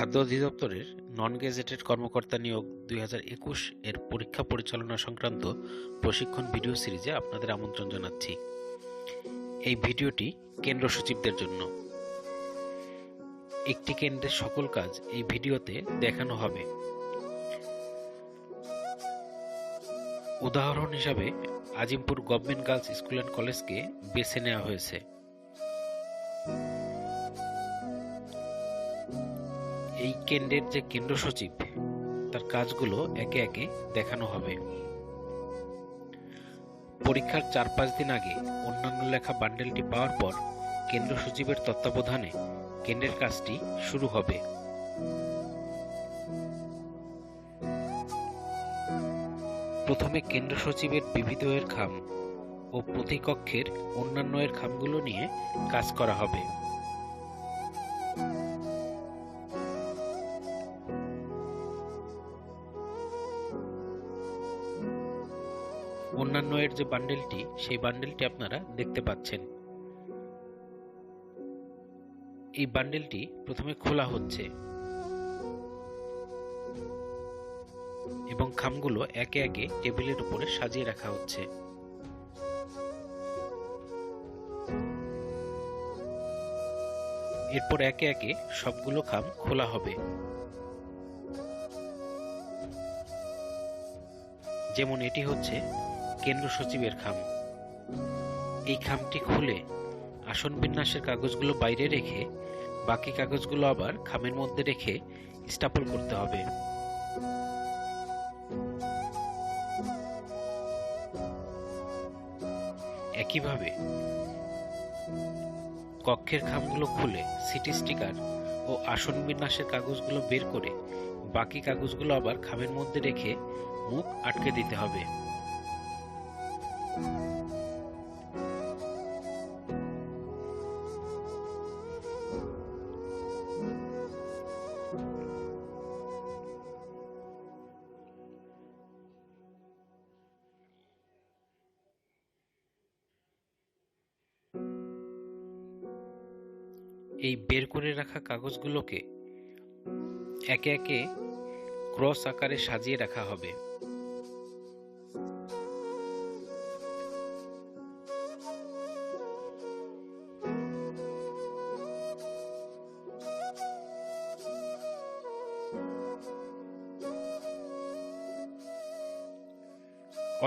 খাদ্য অধিদপ্তরের নন গেজেটেড কর্মকর্তা নিয়োগ 2021 এর পরীক্ষা পরিচালনা সংক্রান্ত প্রশিক্ষণ ভিডিও সিরিজে আপনাদের আমন্ত্রণ জানাচ্ছি। এই ভিডিওটি কেন্দ্র সচিবদের জন্য। একটি কেন্দ্রের সকল কাজ এই ভিডিওতে দেখানো হবে। উদাহরণ হিসাবে Azimpur government girls school and কলেজকে বেছে নেওয়া হয়েছে। এই কেন্দ্রের যে কেন্দ্র সচিব তার কাজগুলো একে একে দেখানো হবে। পরীক্ষার 4-5 দিন আগে অন্যান্য লেখা বান্ডেলটি পাওয়ার পর কেন্দ্র সচিবের তত্ত্বাবধানে কেন্দ্রের কাজটি শুরু হবে। প্রথমে কেন্দ্র সচিবের বিবিধ এর খাম ও প্রতিকক্ষের অন্যান্য এর খামগুলো নিয়ে কাজ করা হবে। অন্যান্য এর যে বান্ডেলটি, সেই বান্ডেলটি আপনারা দেখতে পাচ্ছেন। এই বান্ডেলটি প্রথমে খোলা হচ্ছে এবং খামগুলো একে একে টেবিলের উপরে সাজিয়ে রাখা হচ্ছে। এরপর একে একে সবগুলো খাম খোলা হবে। যেমন এটি হচ্ছে কেন্দ্র সচিবের খাম। এই খামটি খুলে আসন বিন্যাসের কাগজগুলো বাইরে রেখে বাকি কাগজগুলো আবার খামের মধ্যে রেখে স্টাপল করতে হবে। একইভাবে কক্ষের খামগুলো খুলে সিটি স্টিকার ও আসন বিন্যাসের কাগজগুলো বের করে বাকি কাগজগুলো আবার খামের মধ্যে রেখে মুখ আটকে দিতে হবে। এই বের করে রাখা কাগজগুলোকে একে একে ক্রস আকারে সাজিয়ে রাখা হবে।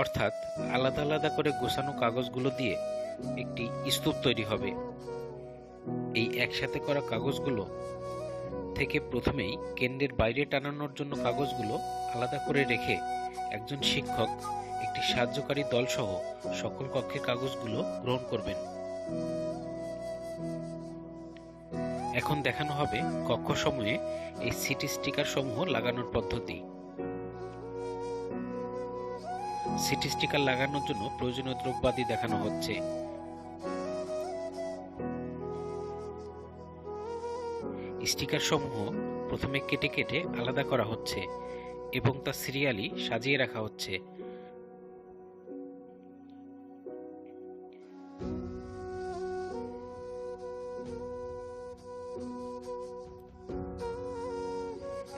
অর্থাৎ আলাদা আলাদা করে গোছানো কাগজগুলো দিয়ে একটি স্তূপ তৈরি হবে। এই একসাথে করা কাগজগুলো থেকে প্রথমেই কেন্দ্রের বাইরে টানানোর জন্য কাগজগুলো আলাদা করে রেখে একজন শিক্ষক একটি সাহায্যকারী দল সহ সকল কক্ষের কাগজগুলো গ্রহণ করবেন। এখন দেখানো হবে কক্ষ সমূহে এই সিটি স্টিকার সমূহ লাগানোর পদ্ধতি। সিটি স্টিকার লাগানোর জন্য প্রয়োজনীয় দ্রব্যাদি দেখানো হচ্ছে। স্টিকার সমূহ প্রথমে কেটে কেটে আলাদা করা হচ্ছে এবং তা সিরিয়ালি সাজিয়ে রাখা হচ্ছে।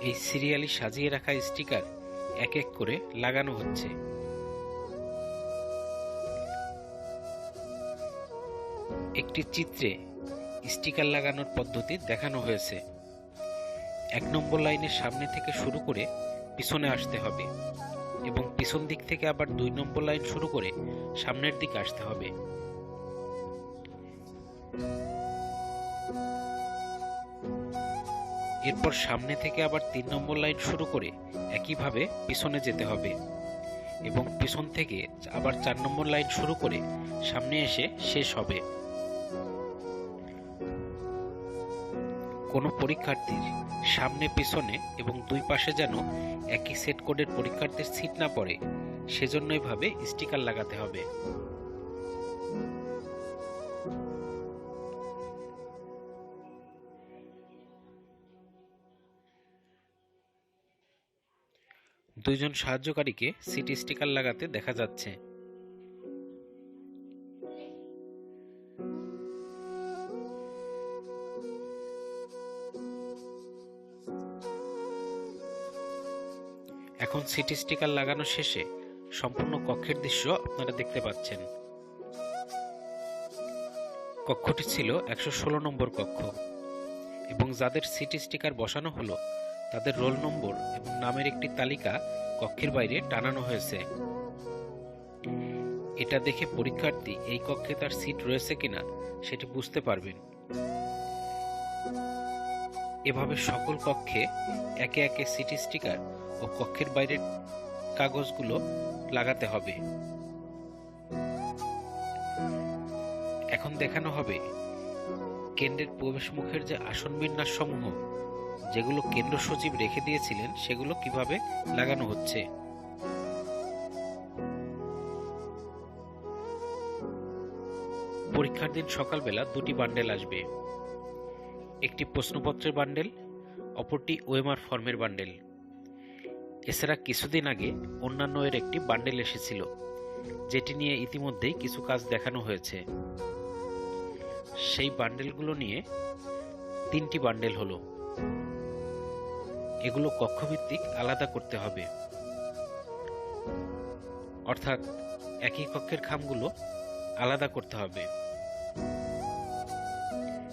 এই সিরিয়ালি সাজিয়ে রাখা স্টিকার এক এক করে লাগানো হচ্ছে। একটি চিত্রে স্টিকার লাগানোর পদ্ধতি দেখানো হয়েছে। 1 নম্বর লাইনের সামনে থেকে শুরু করে পিছনে আসতে হবে এবং পিছন দিক থেকে আবার 2 নম্বর লাইন শুরু করে সামনের দিকে আসতে হবে। এরপর সামনে থেকে আবার 3 নম্বর লাইন শুরু করে একইভাবে পিছনে যেতে হবে এবং পিছন থেকে আবার 4 নম্বর লাইন শুরু করে সামনে এসে শেষ হবে। কোনো পরীক্ষার্থীর সামনে পিছনে এবং দুই পাশে যেন একই সেট কোডের পরীক্ষার্থীর সিট না পড়ে, সেজন্য এভাবে স্টিকার লাগাতে হবে। দুইজন সাহায্যকারীকে সিটি স্টিকার লাগাতে দেখা যাচ্ছে। এখন সিটি স্টিকার লাগানো শেষে সম্পূর্ণ কক্ষের দৃশ্য আপনারা দেখতে পাচ্ছেন। কক্ষটি ছিল 116 নম্বর কক্ষ এবং যাদের সিটি স্টিকার বসানো হলো তাদের রোল নম্বর এবং নামের একটি তালিকা কক্ষের বাইরে টানানো হয়েছে। এটা দেখে পরীক্ষার্থী এই কক্ষে তার সিট রয়েছে কিনা সেটি বুঝতে পারবেন। এভাবে সকল কক্ষে একে একে সিটি স্টিকার ও কক্ষের বাইরের কাগজগুলো লাগাতে হবে। এখন দেখানো হবে কেন্দ্রের প্রবেশ মুখের যে আসন বিন্যাস সমূহ যেগুলো কেন্দ্র সচিব রেখে দিয়েছিলেন সেগুলো কিভাবে লাগানো হচ্ছে। পরীক্ষার দিন সকালবেলা দুটি বান্ডেল আসবে, একটি প্রশ্নপত্রের বান্ডেল, অপরটি ওএমআর ফর্মের বান্ডেল। এছাড়া কিছুদিন আগে অন্যান্য এর একটি বান্ডেল এসেছিল যেটি নিয়ে ইতিমধ্যেই কিছু কাজ দেখানো হয়েছে। সেই বান্ডেলগুলো নিয়ে 3টি বান্ডেল হলো। এগুলো কক্ষভিত্তিক আলাদা করতে হবে, অর্থাৎ একই কক্ষের খামগুলো আলাদা করতে হবে।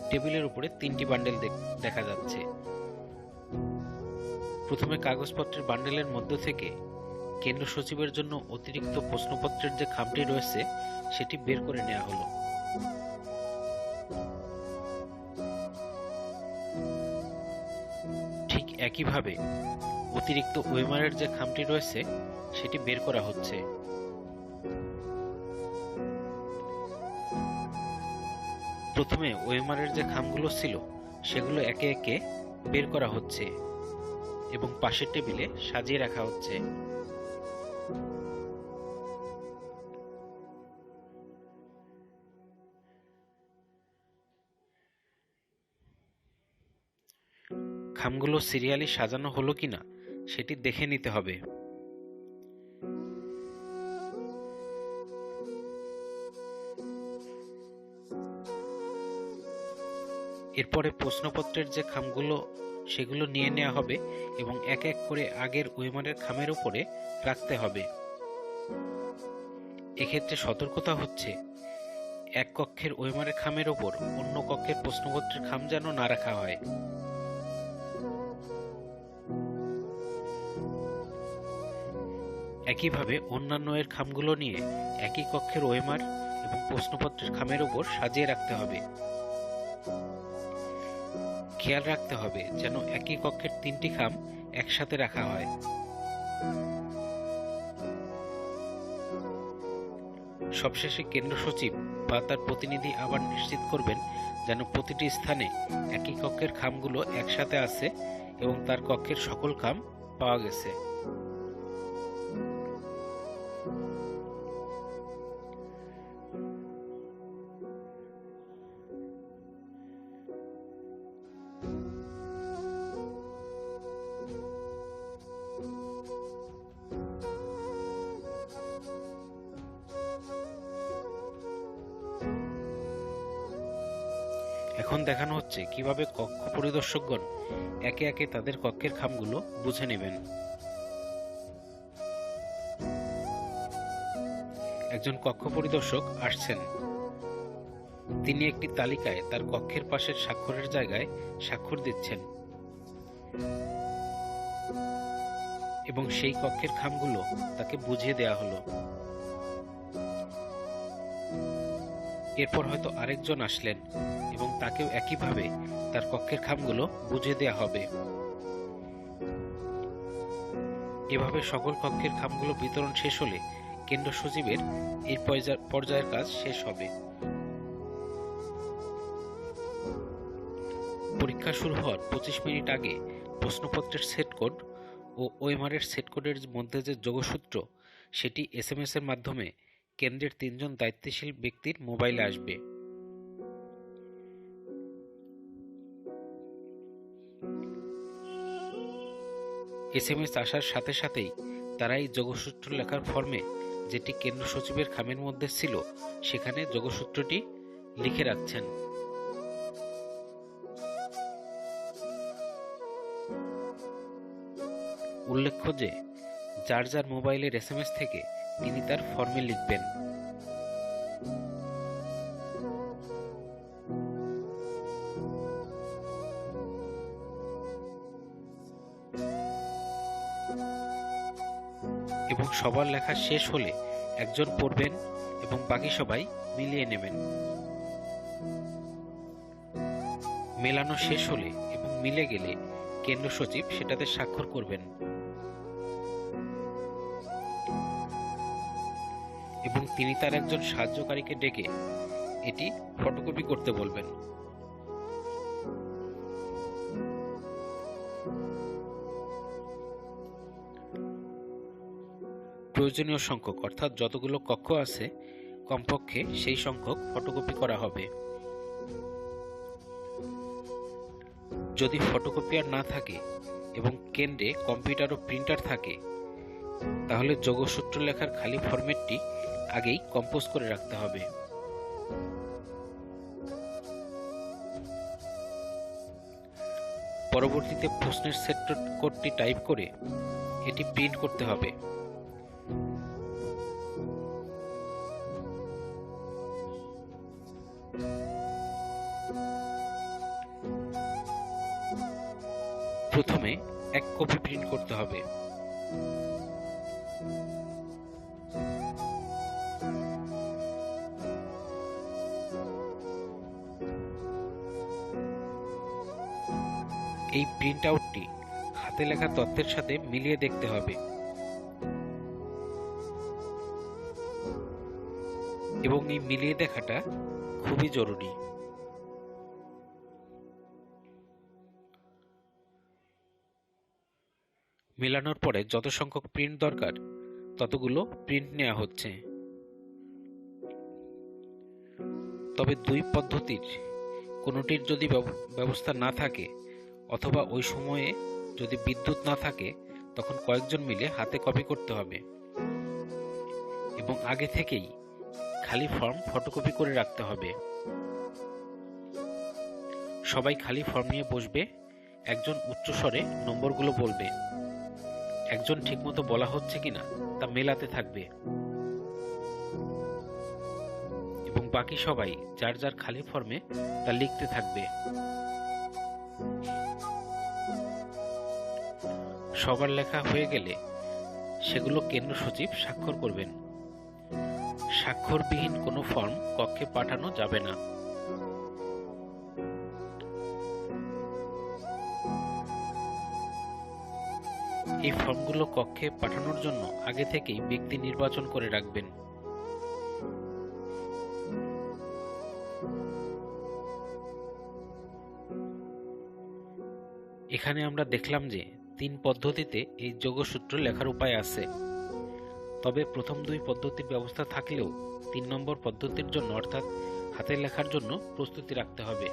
টেবিলের উপরে 3টি বান্ডেল দেখা যাচ্ছে। প্রথমে কাগজপত্রের বান্ডেলের মধ্য থেকে কেন্দ্র সচিবের জন্য অতিরিক্ত প্রশ্নপত্রের যে খামটি রয়েছে সেটি বের করে নেওয়া হলো। ঠিক একইভাবে অতিরিক্ত ওএমআর-এর যে খামটি রয়েছে সেটি বের করা হচ্ছে। প্রথমে ওএমআর-এর যে খামগুলো ছিল সেগুলো একে একে বের করা হচ্ছে এবং পাশের টেবিলে সাজিয়ে রাখা হচ্ছে। খামগুলো সিরিয়ালি সাজানো হলো কিনা সেটি দেখে নিতে হবে। এরপরে প্রশ্নপত্রের যে খামগুলো সেগুলো নিয়ে নেওয়া হবে এবং এক এক করে আগের ওএমআর-এর খামের উপরে রাখতে হবে। এক্ষেত্রে সতর্কতা হচ্ছে এক কক্ষের ওএমআর-এর খামের ওপর অন্য কক্ষের প্রশ্নপত্রের খাম যেন না রাখা হয়। একইভাবে অন্যান্য এর খামগুলো নিয়ে একই কক্ষের ওএমআর এবং প্রশ্নপত্রের খামের ওপর সাজিয়ে রাখতে হবে। খেয়াল রাখতে হবে যেন একই কক্ষের 3টি খাম একসাথে রাখা হয়। সবশেষে কেন্দ্র সচিব বা তার প্রতিনিধি আবার নিশ্চিত করবেন যেন প্রতিটি স্থানে একই কক্ষের খামগুলো একসাথে আছে এবং তার কক্ষের সকল খাম পাওয়া গেছে। এখন দেখানো হচ্ছে কিভাবে কক্ষ পরিদর্শকগণ একে একে তাদের কক্ষের খামগুলো বুঝে নেবেন। একজন কক্ষ পরিদর্শক আসছেন। তিনি একটি তালিকায় তার কক্ষের পাশের স্বাক্ষরের জায়গায় স্বাক্ষর দিচ্ছেন এবং সেই কক্ষের খামগুলো তাকে বুঝিয়ে দেয়া হলো। এরপর হয়তো আরেকজন আসলেন এবং তাকেও একইভাবে তার কক্ষের খামগুলো বুঝিয়ে দেয়া হবে। এভাবে সকল কক্ষের খামগুলো বিতরণ শেষ হলে কেন্দ্র সচিবের এই পর্যায়ের কাজ শেষ হবে। পরীক্ষা শুরু হওয়ার 25 মিনিট আগে প্রশ্নপত্রের সেট কোড ও ওএমআর-এর সেট কোডের মধ্যে যে যোগসূত্র সেটি এসএমএস এর মাধ্যমে কেন্দ্রের 3 জন দায়িত্বশীল ব্যক্তির মোবাইলে আসবে। এসএমএস আসার সাথে সাথেই তারা এই যোগসূত্র লেখার ফর্মে যেটি কেন্দ্র সচিবের খামের মধ্যে ছিল সেখানে যোগসূত্রটি লিখে রাখছেন। উল্লেখ্য যে যার যার মোবাইলের এসএমএস থেকে তিনি তার ফর্মে লিখবেন। এবং সবার লেখা শেষ হলে একজন পড়বেন এবং বাকি সবাই মিলিয়ে নেবেন। মেলানো শেষ হলে এবং মিলে গেলে কেন্দ্র সচিব সেটাতে স্বাক্ষর করবেন এবং তিনি তার একজন সাহায্যকারীকে ডেকে এটি ফটোকপি করতে বলবেন। প্রয়োজনীয় সংখ্যক অর্থাৎ যতগুলো কক্ষ আছে কমপক্ষে সেই সংখ্যক ফটোকপি করা হবে। যদি ফটোকপিয়ার না থাকে এবং কেন্দ্রে কম্পিউটার ও প্রিন্টার থাকে তাহলে যোগসূত্র লেখার খালি ফরম্যাটটি আগেই কম্পোজ করে রাখতে হবে। পরবর্তীতে প্রশ্নের সেট কোডটি টাইপ করে এটি প্রিন্ট করতে হবে। প্রথমে এক কপি প্রিন্ট করতে হবে। এই প্রিন্ট আউটটি হাতে লেখা তথ্যের সাথে মিলিয়ে দেখতে হবে এবং এই মিলিয়ে দেখাটা খুবই জরুরি। মেলানোর পরে যত সংখ্যক প্রিন্ট দরকার ততগুলো প্রিন্ট নেওয়া হচ্ছে। তবে দুই পদ্ধতির কোনোটির যদি ব্যবস্থা না থাকে অথবা ওই সময়ে যদি বিদ্যুৎ না থাকে তখন কয়েকজন মিলে হাতে কপি করতে হবে এবং আগে থেকেই খালি ফর্ম ফটোকপি করে রাখতে হবে। সবাই খালি ফর্ম নিয়ে বসবে, একজন উচ্চস্বরে নম্বরগুলো বলবে, একজন ঠিকমতো বলা হচ্ছে কিনা তা মেলাতে থাকবে এবং বাকি সবাই যার যার খালি ফর্মে তা লিখতে থাকবে। সবার লেখা হয়ে গেলে সেগুলো কেন্দ্র সচিব স্বাক্ষর করবেন। স্বাক্ষরবিহীন কোনো ফর্ম কক্ষে পাঠানো যাবে না। এই ফর্মগুলো কক্ষে পাঠানোর জন্য আগে থেকেই ব্যক্তি নির্বাচন করে রাখবেন। এখানে আমরা দেখলাম যে 3 পদ্ধতিতে এই যোগসূত্র লেখার উপায় আছে। তবে প্রথম 2 পদ্ধতির ব্যবস্থা থাকলেও 3 নম্বর পদ্ধতির জন্য অর্থাৎ হাতে লেখার জন্য প্রস্তুতি রাখতে হবে।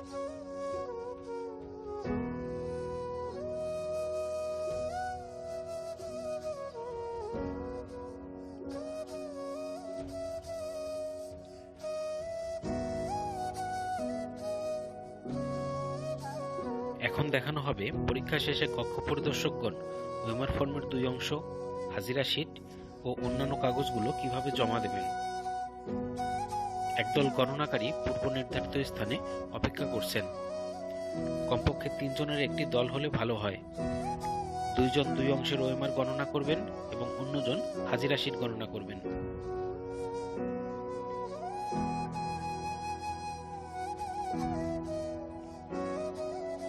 এখন দেখানো হবে পরীক্ষা শেষে কক্ষ পরিদর্শকগণ ওএমআর ফর্মের 2 অংশ, হাজিরা শীট ও অন্যান্য কাগজগুলো কিভাবে জমা দেবেন। একদল গণনাকারী পূর্ব নির্ধারিত স্থানে অপেক্ষা করছেন। কমপক্ষে 3 জনের একটি দল হলে ভালো হয়। 2 জন 2 অংশের ওএমআর গণনা করবেন এবং অন্যজন হাজিরা শীট গণনা করবেন।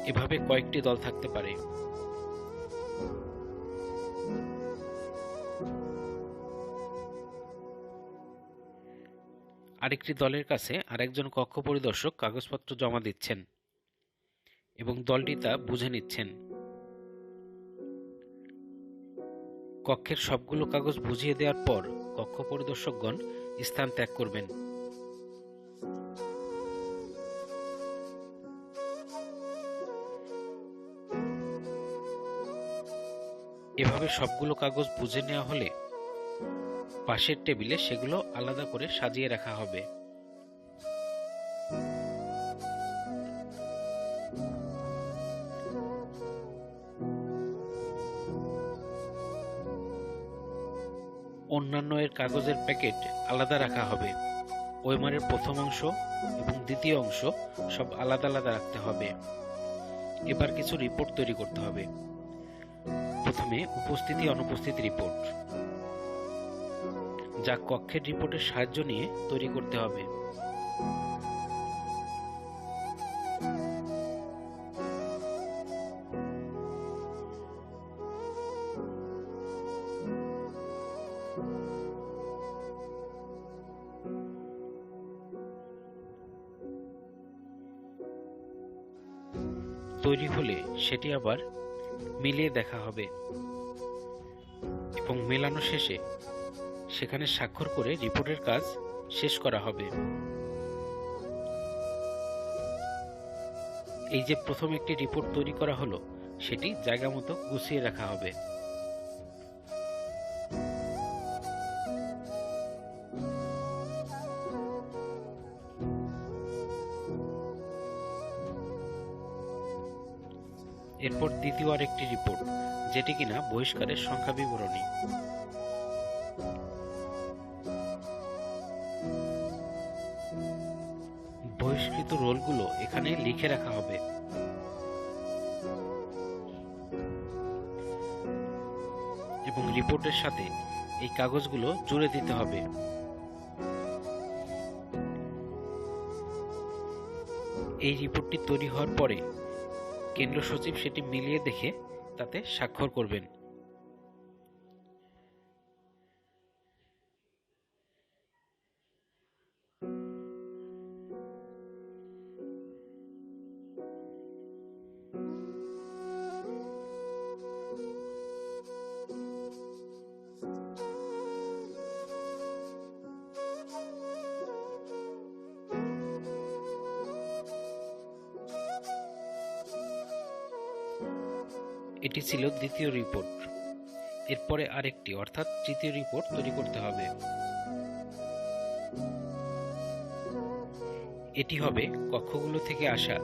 এভাবে কয়েকটি দল থাকতে পারে। আরেকটি দলের কাছে আরেকজন কক্ষ পরিদর্শক কাগজপত্র জমা দিচ্ছেন এবং দলটি তা বুঝে নিচ্ছেন। কক্ষের সবগুলো কাগজ বুঝিয়ে দেওয়ার পর কক্ষ পরিদর্শকগণ স্থান ত্যাগ করবেন। এভাবে সবগুলো কাগজ বুঝে নেওয়া হলে পাশের টেবিলে সেগুলো আলাদা করে সাজিয়ে রাখা হবে। অন্যান্য এর কাগজের প্যাকেট আলাদা রাখা হবে। ওএমআরের প্রথম অংশ এবং দ্বিতীয় অংশ সব আলাদা আলাদা রাখতে হবে। এবার কিছু রিপোর্ট তৈরি করতে হবে। প্রথমে উপস্থিতি অনুপস্থিতি রিপোর্ট, যা কক্ষের রিপোর্টের সাহায্য নিয়ে তৈরি করতে হবে। তৈরি হলে সেটি আবার মিলিয়ে দেখা হবে এবং মেলানো শেষে সেখানে স্বাক্ষর করে রিপোর্টের কাজ শেষ করা হবে। এই যে প্রথম একটি রিপোর্ট তৈরি করা হলো, সেটি জায়গা মতো গুছিয়ে রাখা হবে। এরপর দ্বিতীয় আরেকটি রিপোর্ট, যেটি কিনা বহিষ্কারের সংখ্যা বিবরণী। বহিষ্কৃত রোলগুলো এখানে লিখে রাখা হবে। এবং রিপোর্টের সাথে এই কাগজগুলো জুড়ে দিতে হবে। এই রিপোর্টটি তৈরি হওয়ার পরে কেন্দ্র সচিব সেটি মিলিয়ে দেখে তাতে স্বাক্ষর করবেন। এটি ছিল দ্বিতীয় রিপোর্ট। এরপরে আরেকটি অর্থাৎ তৃতীয় রিপোর্ট তৈরি করতে হবে। এটি হবে কক্ষগুলো থেকে আসা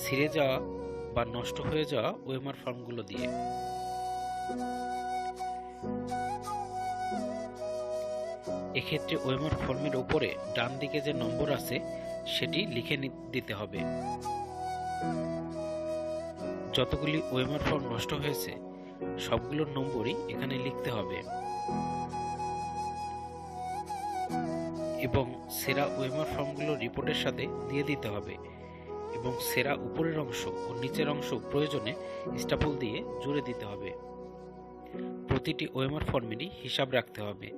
ছিঁড়ে যাওয়া বা নষ্ট হয়ে যাওয়া ওএমআর ফর্মগুলো দিয়ে। এক্ষেত্রে ওএমআর ফর্মের উপরে ডান দিকে যে নম্বর আছে সেটি লিখে দিতে হবে। যতগুলি ওএমআর ফর্ম নষ্ট হয়েছে সবগুলোর নম্বরই এখানে লিখতে হবে এবং সেরা ওএমআর ফর্মগুলো রিপোর্টের সাথে দিয়ে দিতে হবে এবং সেরা উপরের অংশ ও নিচের অংশ প্রয়োজনে স্টাপল দিয়ে জুড়ে দিতে হবে। প্রতিটি ওএমআর ফর্মেরই হিসাব রাখতে হবে,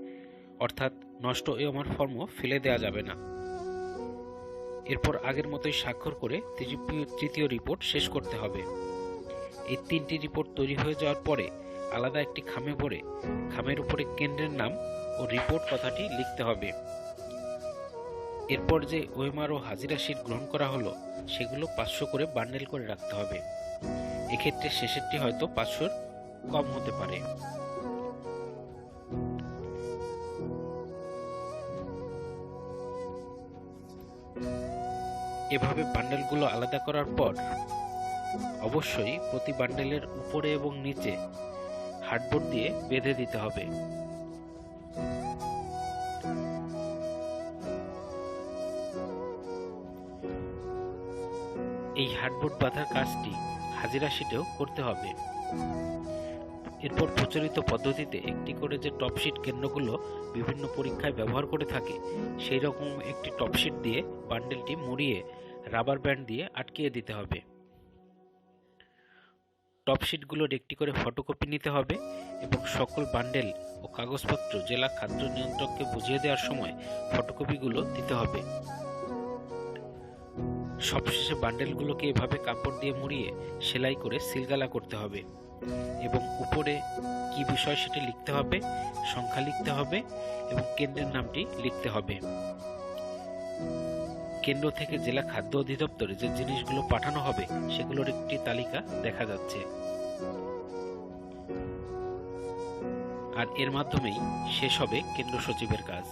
অর্থাৎ নষ্ট ওএমআর ফর্মও ফেলে দেওয়া যাবে না। এরপর আগের মতোই স্বাক্ষর করে তৃতীয় রিপোর্ট শেষ করতে হবে। এই তিনটি রিপোর্ট তৈরি হয়ে যাওয়ার পরে আলাদা একটি খামে ভরে খামের উপরে কেন্দ্রের নাম ও রিপোর্ট কথাটি লিখতে হবে। এরপর যে ওএমআর ও হাজিরা শীট গ্রহণ করা হলো সেগুলো 500 করে বান্ডেল করে রাখতে হবে। এক্ষেত্রে শেষেরটি হয়তো 500-র কম হতে পারে। এভাবে বান্ডেলগুলো আলাদা করার পর অবশ্যই প্রতি বান্ডেলের উপরে এবং নিচে হার্ডবোর্ড দিয়ে বেঁধে দিতে হবে। এই হার্ডবোর্ড বাঁধার কাজটি হাজিরা শীটেও করতে হবে। এরপর প্রচলিত পদ্ধতিতে একটি করে যে টপশিট কেন্দ্রগুলো বিভিন্ন পরীক্ষায় ব্যবহার করে থাকে সেই রকম একটি টপশিট দিয়ে বান্ডেলটি মুড়িয়ে রাবার ব্যান্ড দিয়ে আটকিয়ে দিতে হবে। টপশিটগুলোর একটি করে ফটোকপি নিতে হবে এবং সকল বান্ডেল ও কাগজপত্র জেলা খাদ্য নিয়ন্ত্রককে বুঝিয়ে দেওয়ার সময় ফটোকপিগুলো দিতে হবে। সবশেষে বান্ডেলগুলোকে এভাবে কাপড় দিয়ে মুড়িয়ে সেলাই করে সিলগালা করতে হবে এবং উপরে কি বিষয় সেটি লিখতে হবে, সংখ্যা লিখতে হবে এবং কেন্দ্রের নামটি লিখতে হবে। কেন্দ্র থেকে জেলা খাদ্য অধিদপ্তরে যে জিনিসগুলো পাঠানো হবে সেগুলোর একটি তালিকা দেখা যাচ্ছে। আর এর মাধ্যমেই শেষ হবে কেন্দ্র সচিবের কাজ।